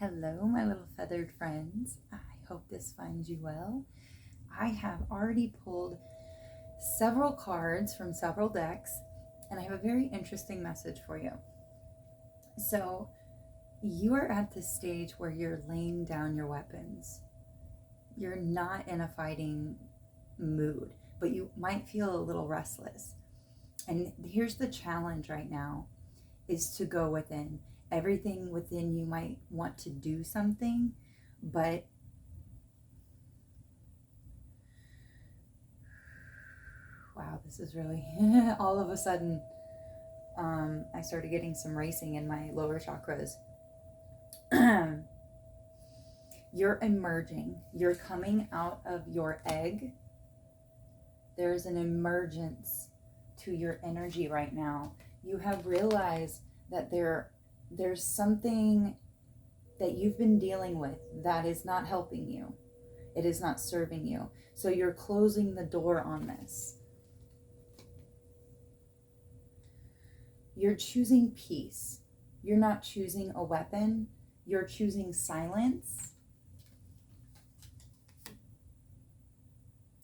Hello, my little feathered friends. I hope this finds you well. I have already pulled several cards from several decks, and I have a very interesting message for you. So, you are at this stage where you're laying down your weapons. You're not in a fighting mood, but you might feel a little restless. And here's the challenge right now is to go within. Everything within you might want to do something, but wow, this is really all of a sudden I started getting some racing in my lower chakras. You're emerging. You're coming out of your egg. There's an emergence to your energy right now. You have realized that there's something that you've been dealing with that is not helping you. It is not serving you. So you're closing the door on this. You're choosing peace. You're not choosing a weapon. You're choosing silence.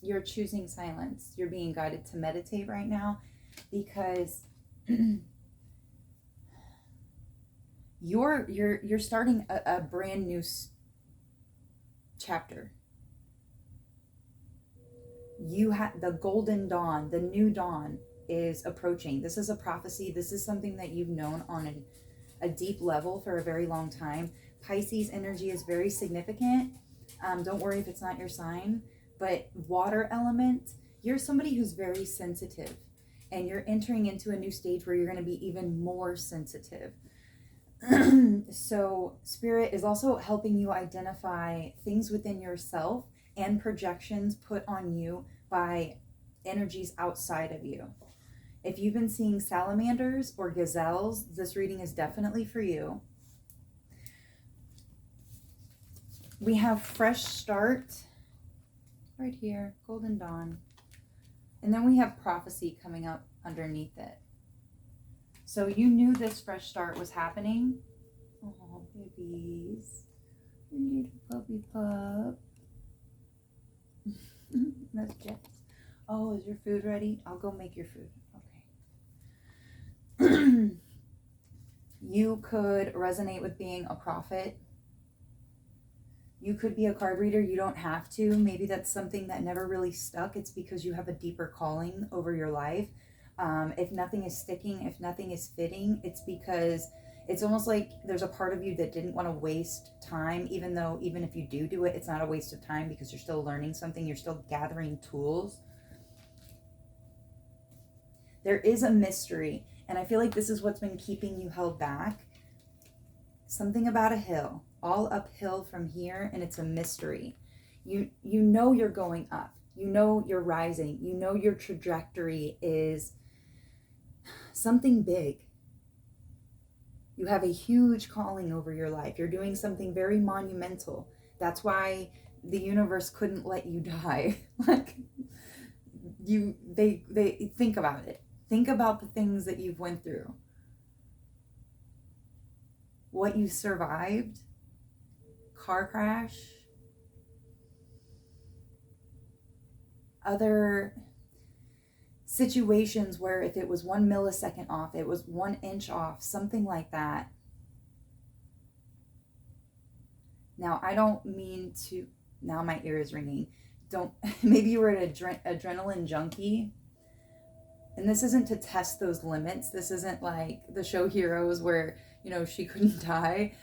You're choosing silence. You're being guided to meditate right now because you're starting a brand new chapter. You have the golden dawn, the new dawn is approaching. This is a prophecy. This is something that you've known on a deep level for a very long time. Pisces energy is very significant. Don't worry if it's not your sign, but water element, you're somebody who's very sensitive, and you're entering into a new stage where you're going to be even more sensitive. So Spirit is also helping you identify things within yourself and projections put on you by energies outside of you. If you've been seeing salamanders or gazelles, this reading is definitely for you. We have fresh start right here, golden dawn. And then we have prophecy coming up underneath it. So you knew this fresh start was happening. Oh, babies. You need a puppy pup. That's Jess. Oh, is your food ready? I'll go make your food. Okay. You could resonate with being a prophet. You could be a card reader. You don't have to. Maybe that's something that never really stuck. It's because you have a deeper calling over your life. If nothing is sticking, if nothing is fitting, it's because it's almost like there's a part of you that didn't want to waste time, even if you do it, it's not a waste of time because you're still learning something. You're still gathering tools. There is a mystery, and I feel like this is what's been keeping you held back. Something about a hill, all uphill from here, and it's a mystery. You know you're going up. You know you're rising. You know your trajectory is something big. You have a huge calling over your life. You're doing something very monumental. That's why the universe couldn't let you die. They think about it. Think about the things that you've went through. What you survived. Car crash. Other situations where if it was 1 millisecond off, it was 1 inch off, something like that. Now, I don't mean to, now my ear is ringing. Maybe you were an adrenaline junkie. And this isn't to test those limits. This isn't like the show Heroes where, she couldn't die.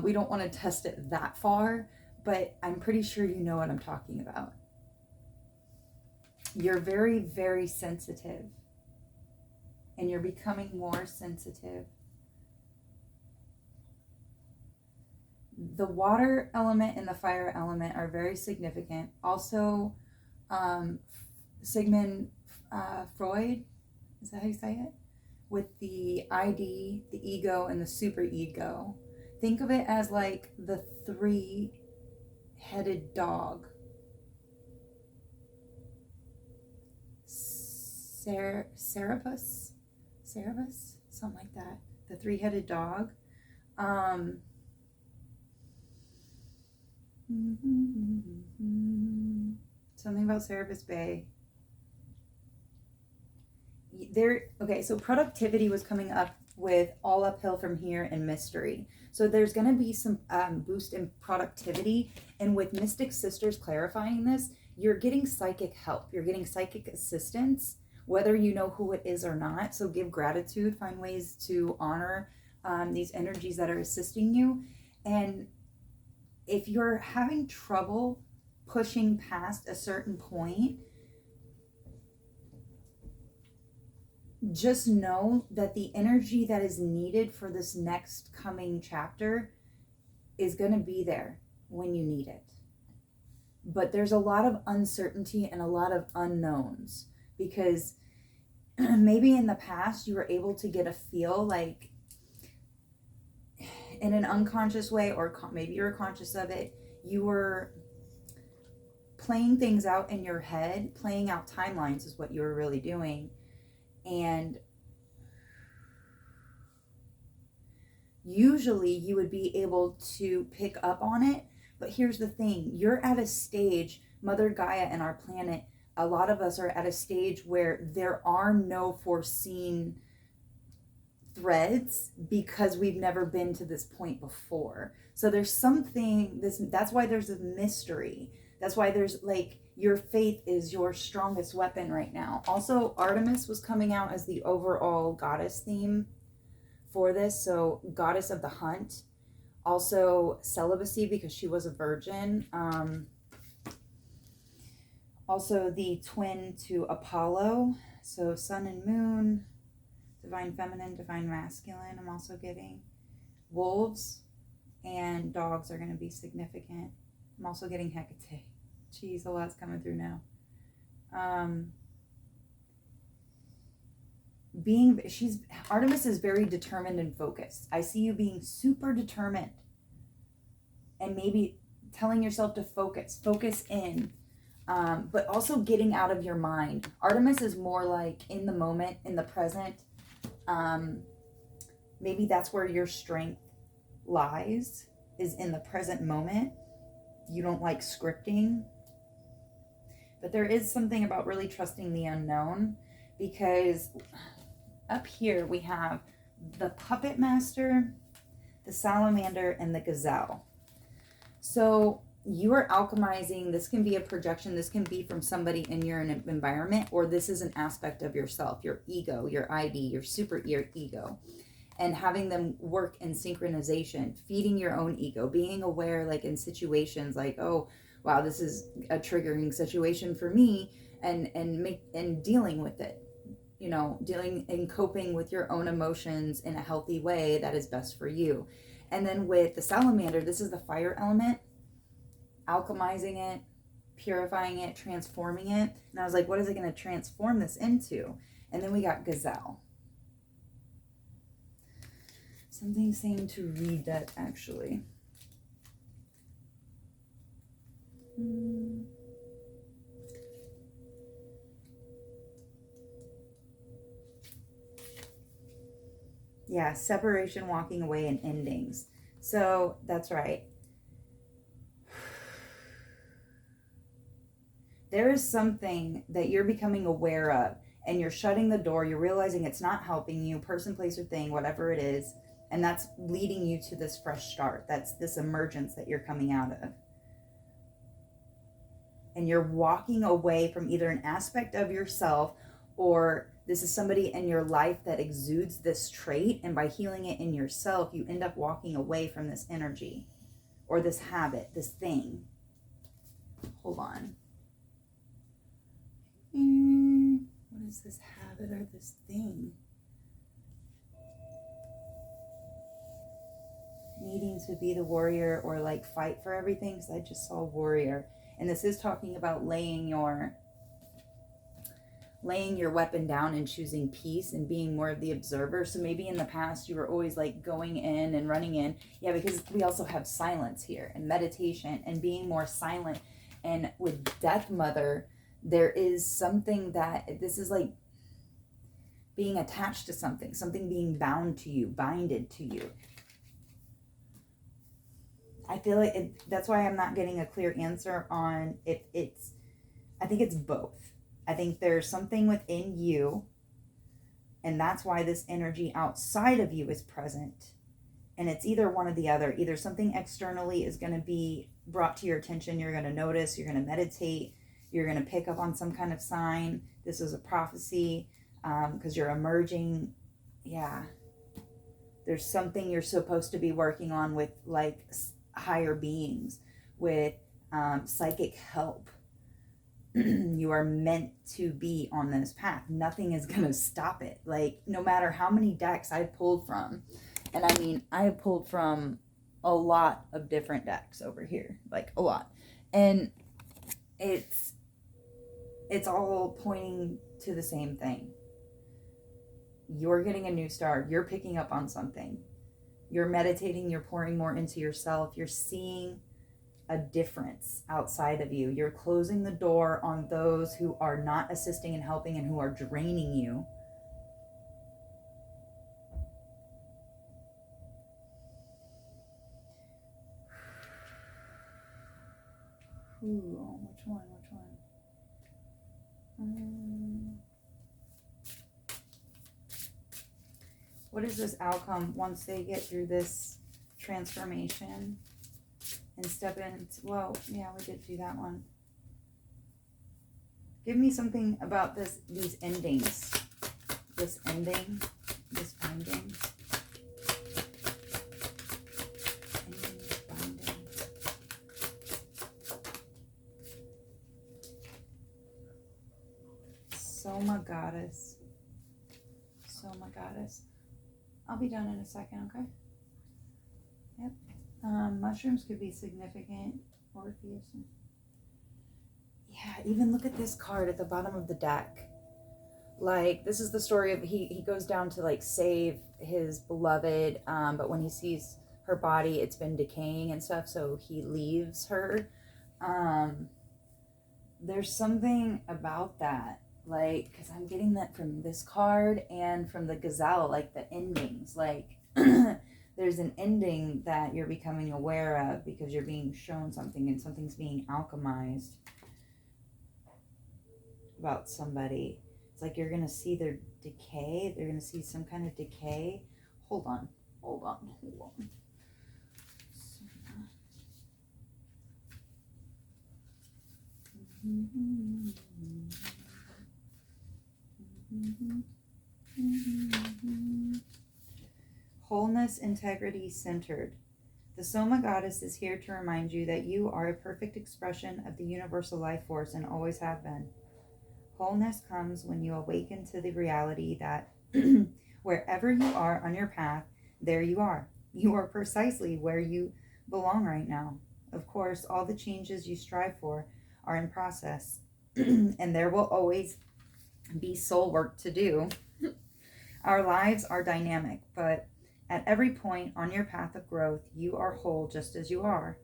We don't want to test it that far, but I'm pretty sure you know what I'm talking about. You're very, very sensitive, and you're becoming more sensitive. The water element and the fire element are very significant. Also, Sigmund Freud, is that how you say it? With the ID, the ego, and the superego. Think of it as like the 3-headed dog. Cerebus, something like that. The 3-headed dog. Something about Serapis Bay. Okay, so productivity was coming up with all uphill from here and mystery. So there's going to be some boost in productivity. And with Mystic Sisters clarifying this, you're getting psychic help. You're getting psychic assistance, whether you know who it is or not. So give gratitude, find ways to honor these energies that are assisting you. And if you're having trouble pushing past a certain point, just know that the energy that is needed for this next coming chapter is going to be there when you need it. But there's a lot of uncertainty and a lot of unknowns, because maybe in the past you were able to get a feel, like in an unconscious way, or maybe you're conscious of it, you were playing things out in your head. Playing out timelines is what you were really doing. And usually you would be able to pick up on it. But here's the thing. You're at a stage, Mother Gaia and our planet, a lot of us are at a stage where there are no foreseen threads, because we've never been to this point before. So there's something, that's why there's a mystery. That's why there's like, your faith is your strongest weapon right now. Also, Artemis was coming out as the overall goddess theme for this. So goddess of the hunt. Also celibacy, because she was a virgin. Also the twin to Apollo. So sun and moon, divine feminine, divine masculine. I'm also getting wolves and dogs are going to be significant. I'm also getting Hecate. Jeez, a lot's coming through now. Artemis is very determined and focused. I see you being super determined, and maybe telling yourself to focus in, but also getting out of your mind. Artemis is more like in the moment, in the present. Maybe that's where your strength lies, is in the present moment. You don't like scripting. But there is something about really trusting the unknown, because up here we have the puppet master, the salamander, and the gazelle. So you are alchemizing. This can be a projection. This can be from somebody in your environment, or this is an aspect of yourself, your ego, your ID, your super ego, and having them work in synchronization, feeding your own ego, being aware, like in situations like, oh, wow, this is a triggering situation for me, and dealing with it, dealing and coping with your own emotions in a healthy way that is best for you. And then with the salamander, this is the fire element, alchemizing it, purifying it, transforming it. And I was like, what is it going to transform this into? And then we got gazelle. Something saying to read that, actually. Yeah, separation, walking away, and endings. So that's right. There is something that you're becoming aware of, and you're shutting the door. You're realizing it's not helping you, person, place, or thing, whatever it is. And that's leading you to this fresh start. That's this emergence that you're coming out of. And you're walking away from either an aspect of yourself, or this is somebody in your life that exudes this trait. And by healing it in yourself, you end up walking away from this energy or this habit, this thing. Hold on. What is this habit or this thing? Needing to be the warrior or like fight for everything, because I just saw warrior. And this is talking about laying your weapon down and choosing peace and being more of the observer. So maybe in the past you were always like going in and running in. Yeah, because we also have silence here and meditation and being more silent. And with Death Mother, there is something that this is like being attached to something being bound to you, binded to you. I feel like that's why I'm not getting a clear answer on if I think it's both. I think there's something within you, and that's why this energy outside of you is present. And it's either one or the other. Either something externally is going to be brought to your attention, you're going to notice, you're going to meditate, you're going to pick up on some kind of sign. This is a prophecy because you're emerging. Yeah. There's something you're supposed to be working on with like higher beings, with psychic help. You are meant to be on this path. Nothing is going to stop it. Like, no matter how many decks I've pulled from, and I mean, I have pulled from a lot of different decks over here, like a lot. And it's all pointing to the same thing. You're getting a new start. You're picking up on something. You're meditating. You're pouring more into yourself. You're seeing a difference outside of you. You're closing the door on those who are not assisting and helping and who are draining you. Ooh, which one? What is this outcome once they get through this transformation and step into, well, yeah, we did do that one. Give me something about these endings. This ending, this binding. Soma goddess. Soma goddess. I'll be done in a second, okay? Yep. Mushrooms could be significant. Orpheus. Yeah, even look at this card at the bottom of the deck. Like, this is the story of he goes down to like save his beloved, but when he sees her body, it's been decaying and stuff, so he leaves her. There's something about that. Like, because I'm getting that from this card and from the gazelle, like the endings. Like, there's an ending that you're becoming aware of because you're being shown something and something's being alchemized about somebody. It's like you're going to see their decay. They're going to see some kind of decay. Hold on. Wholeness, integrity, centered. The Soma goddess is here to remind you that you are a perfect expression of the universal life force and always have been. Wholeness comes when you awaken to the reality that wherever you are on your path, there you are. You are precisely where you belong right now. Of course, all the changes you strive for are in process, and there will always be soul work to do. Our lives are dynamic, but at every point on your path of growth, you are whole just as you are.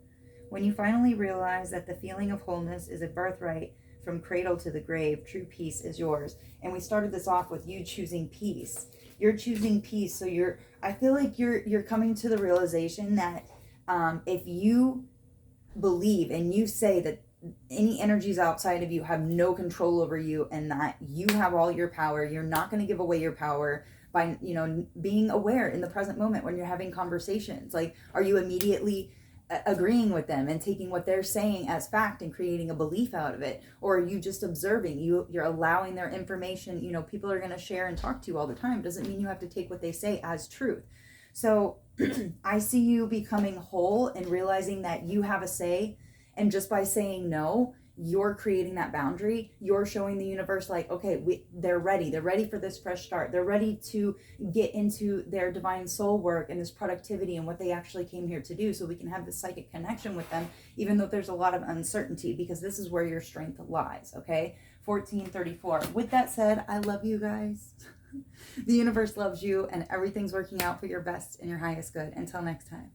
When you finally realize that the feeling of wholeness is a birthright from cradle to the grave, true peace is yours. And we started this off with you choosing peace. You're choosing peace, so I feel like you're coming to the realization that if you believe and you say that any energies outside of you have no control over you and that you have all your power, you're not going to give away your power by, being aware in the present moment when you're having conversations. Like, are you immediately agreeing with them and taking what they're saying as fact and creating a belief out of it? Or are you just observing? You're allowing their information. People are going to share and talk to you all the time. Doesn't mean you have to take what they say as truth. So I see you becoming whole and realizing that you have a say. And just by saying no, you're creating that boundary. You're showing the universe, like, okay, they're ready. They're ready for this fresh start. They're ready to get into their divine soul work and this productivity and what they actually came here to do, so we can have this psychic connection with them, even though there's a lot of uncertainty, because this is where your strength lies, okay? 1434. With that said, I love you guys. The universe loves you, and everything's working out for your best and your highest good. Until next time.